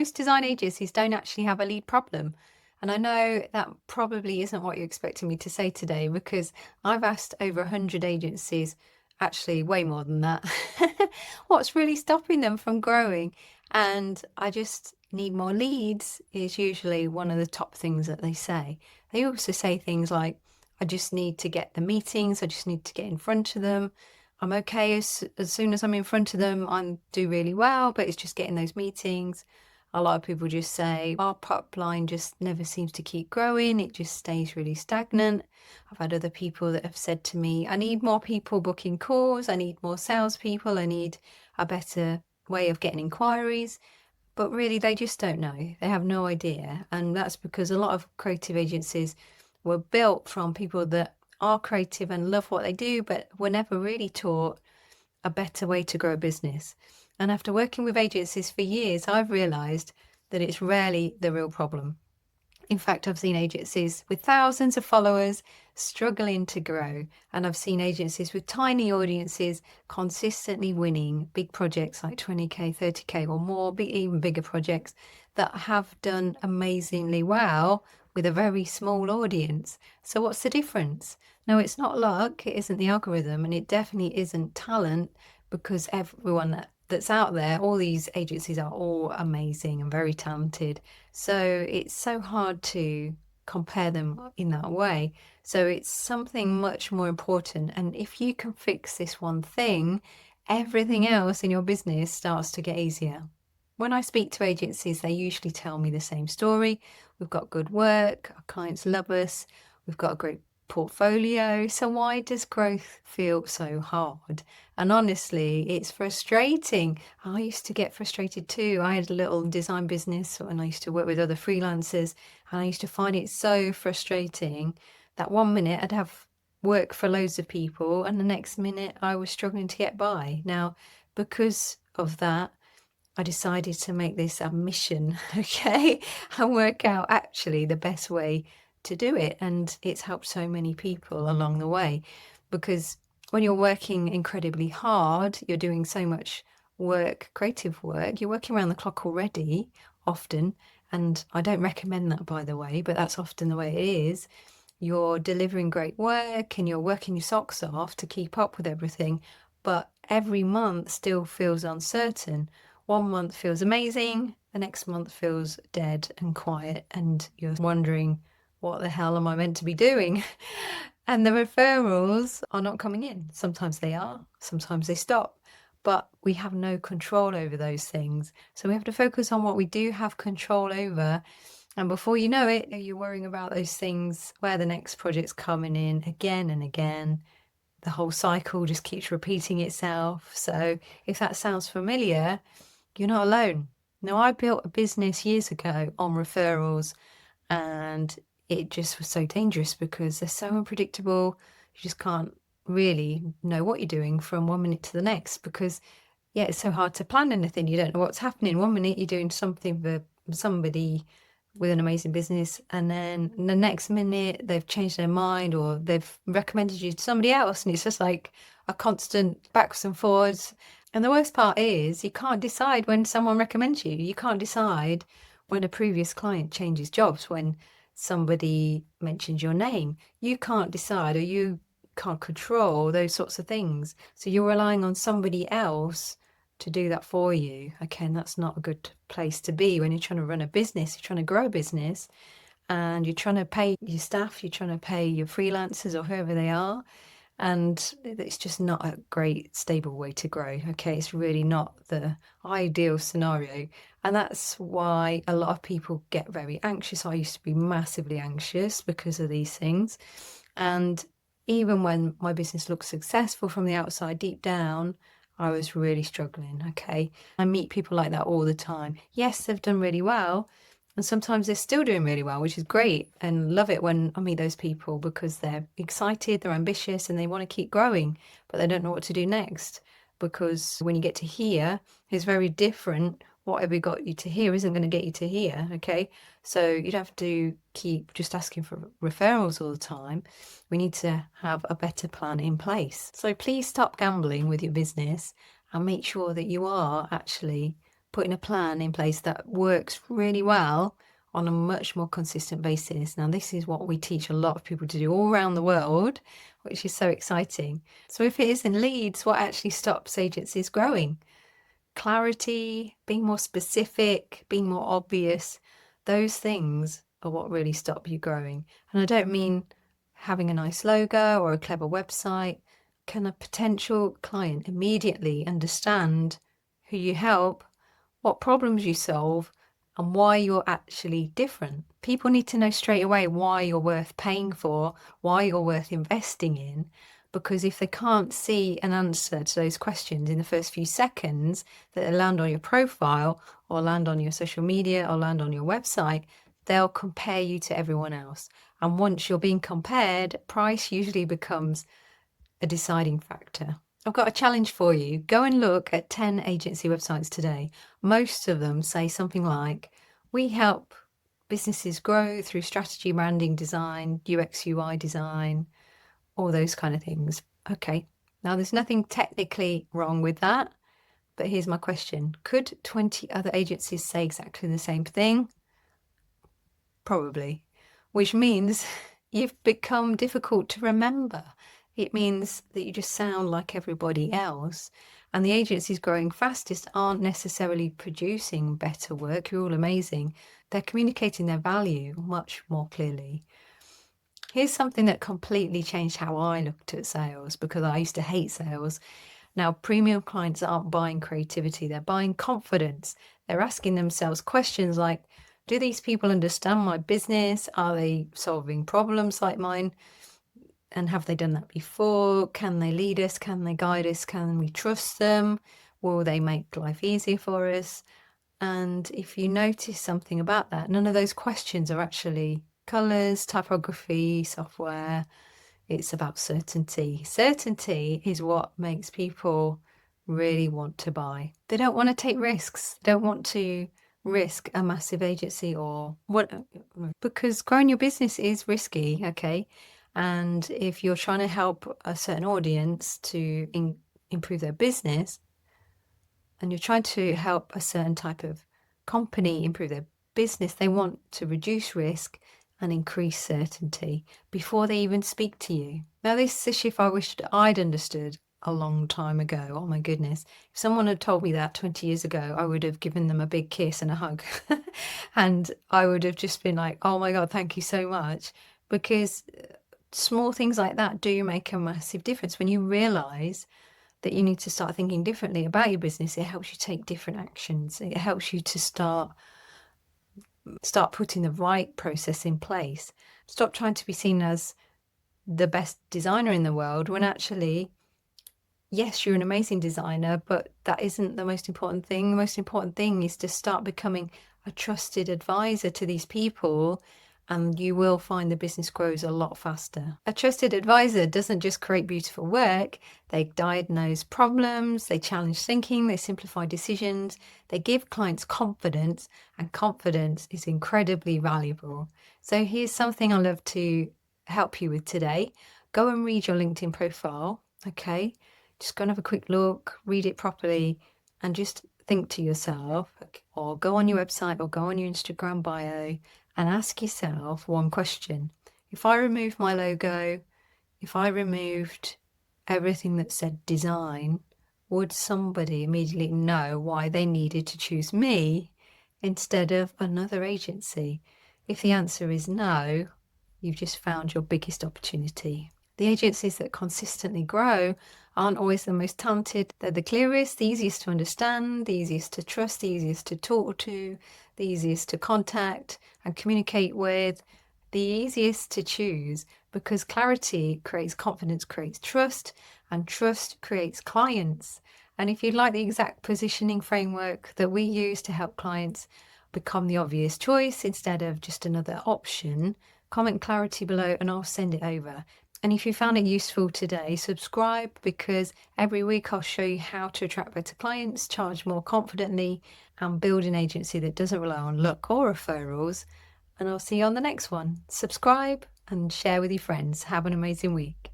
Most design agencies don't actually have a lead problem. And I know that probably isn't what you're expecting me to say today because I've asked over 100 agencies, actually way more than that, what's really stopping them from growing. And I just need more leads is usually one of the top things that they say. They also say things like, I just need to get the meetings, I just need to get in front of them. I'm okay as soon as I'm in front of them, I do really well, but it's just getting those meetings. A lot of people just say our pipeline just never seems to keep growing. It just stays really stagnant. I've had other people that have said to me, I need more people booking calls. I need more salespeople. I need a better way of getting inquiries. But really, they just don't know. They have no idea. And that's because a lot of creative agencies were built from people that are creative and love what they do, but were never really taught a better way to grow a business. And after working with agencies for years, I've realized that it's rarely the real problem. In fact, I've seen agencies with thousands of followers struggling to grow, and I've seen agencies with tiny audiences consistently winning big projects like 20K, 30K or more, even bigger projects that have done amazingly well with a very small audience. So, what's the difference? No, it's not luck, it isn't the algorithm, and it definitely isn't talent because everyone that's out there, all these agencies are all amazing and very talented. So it's so hard to compare them in that way. So it's something much more important. And if you can fix this one thing, everything else in your business starts to get easier. When I speak to agencies, they usually tell me the same story. We've got good work, our clients love us, we've got a great portfolio. So why does growth feel so hard? And honestly, it's frustrating. I used to get frustrated too. I had a little design business and I used to work with other freelancers, and I used to find it so frustrating that one minute I'd have work for loads of people and the next minute I was struggling to get by. Now, because of that, I decided to make this a mission, okay, and work out actually the best way to do it. And it's helped so many people along the way because when you're working incredibly hard, you're doing so much work, creative work, you're working around the clock already, often. And I don't recommend that, by the way, but that's often the way it is. You're delivering great work and you're working your socks off to keep up with everything, but every month still feels uncertain. One month feels amazing, the next month feels dead and quiet, and you're wondering, what the hell am I meant to be doing? And the referrals are not coming in. Sometimes they are, sometimes they stop, but we have no control over those things. So we have to focus on what we do have control over. And before you know it, you're worrying about those things where the next project's coming in again and again. The whole cycle just keeps repeating itself. So if that sounds familiar, you're not alone. Now, I built a business years ago on referrals, and it just was so dangerous because they're so unpredictable. You just can't really know what you're doing from one minute to the next because, yeah, it's so hard to plan anything. You don't know what's happening. One minute you're doing something for somebody with an amazing business, and then the next minute they've changed their mind or they've recommended you to somebody else, and it's just like a constant backwards and forwards. And the worst part is you can't decide when someone recommends you. You can't decide when a previous client changes jobs, when somebody mentions your name. You can't decide, or you can't control those sorts of things. So you're relying on somebody else to do that for you. Okay, and that's not a good place to be when you're trying to run a business, you're trying to grow a business, and you're trying to pay your staff, you're trying to pay your freelancers or whoever they are. And it's just not a great, stable way to grow. Okay, it's really not the ideal scenario. And that's why a lot of people get very anxious. I used to be massively anxious because of these things. And even when my business looks successful from the outside, deep down, I was really struggling. Okay. I meet people like that all the time. Yes, they've done really well. And sometimes they're still doing really well, which is great. And love it when I meet those people because they're excited, they're ambitious, and they want to keep growing, but they don't know what to do next. Because when you get to here, it's very different. Whatever got you to here isn't going to get you to here. Okay. So you'd have to keep just asking for referrals all the time. We need to have a better plan in place. So please stop gambling with your business and make sure that you are actually putting a plan in place that works really well on a much more consistent basis. Now, this is what we teach a lot of people to do all around the world, which is so exciting. So if it isn't leads, what actually stops agencies growing? Clarity, being more specific, being more obvious, those things are what really stop you growing. And I don't mean having a nice logo or a clever website. Can a potential client immediately understand who you help, what problems you solve, and why you're actually different? People need to know straight away why you're worth paying for, why you're worth investing in, because if they can't see an answer to those questions in the first few seconds that land on your profile or land on your social media or land on your website, they'll compare you to everyone else. And once you're being compared, price usually becomes a deciding factor. I've got a challenge for you. Go and look at 10 agency websites today. Most of them say something like, we help businesses grow through strategy, branding, design, UX, UI design, all those kind of things. Okay, now there's nothing technically wrong with that, but here's my question. Could 20 other agencies say exactly the same thing? Probably, which means you've become difficult to remember. It means that you just sound like everybody else. And the agencies growing fastest aren't necessarily producing better work. You're all amazing. They're communicating their value much more clearly. Here's something that completely changed how I looked at sales, because I used to hate sales. Now, premium clients aren't buying creativity, they're buying confidence. They're asking themselves questions like, do these people understand my business? Are they solving problems like mine? And have they done that before? Can they lead us? Can they guide us? Can we trust them? Will they make life easier for us? And if you notice something about that, none of those questions are actually colors, typography, software. It's about certainty. Certainty is what makes people really want to buy. They don't want to take risks. They don't want to risk a massive agency or what, because growing your business is risky, okay? And if you're trying to help a certain audience to improve their business, and you're trying to help a certain type of company improve their business, they want to reduce risk and increase certainty before they even speak to you. Now, this is a shift I wished I'd understood a long time ago. Oh my goodness. If someone had told me that 20 years ago, I would have given them a big kiss and a hug. And I would have just been like, oh my God, thank you so much. Because small things like that do make a massive difference. When you realize that you need to start thinking differently about your business, it helps you take different actions. It helps you to start putting the right process in place. Stop trying to be seen as the best designer in the world when actually, yes, you're an amazing designer, but that isn't the most important thing. The most important thing is to start becoming a trusted advisor to these people, and you will find the business grows a lot faster. A trusted advisor doesn't just create beautiful work. They diagnose problems, they challenge thinking, they simplify decisions, they give clients confidence, and confidence is incredibly valuable. So here's something I'd love to help you with today. Go and read your LinkedIn profile, okay? Just go and have a quick look, read it properly, and just think to yourself, or go on your website or go on your Instagram bio and ask yourself one question. If I removed my logo, if I removed everything that said design, would somebody immediately know why they needed to choose me instead of another agency? If the answer is no, you've just found your biggest opportunity. The agencies that consistently grow aren't always the most talented. They're the clearest, the easiest to understand, the easiest to trust, the easiest to talk to, the easiest to contact and communicate with, the easiest to choose, because clarity creates confidence, creates trust, and trust creates clients. And if you'd like the exact positioning framework that we use to help clients become the obvious choice instead of just another option, comment clarity below and I'll send it over. And if you found it useful today, subscribe, because every week I'll show you how to attract better clients, charge more confidently, and build an agency that doesn't rely on luck or referrals. And I'll see you on the next one. Subscribe and share with your friends. Have an amazing week.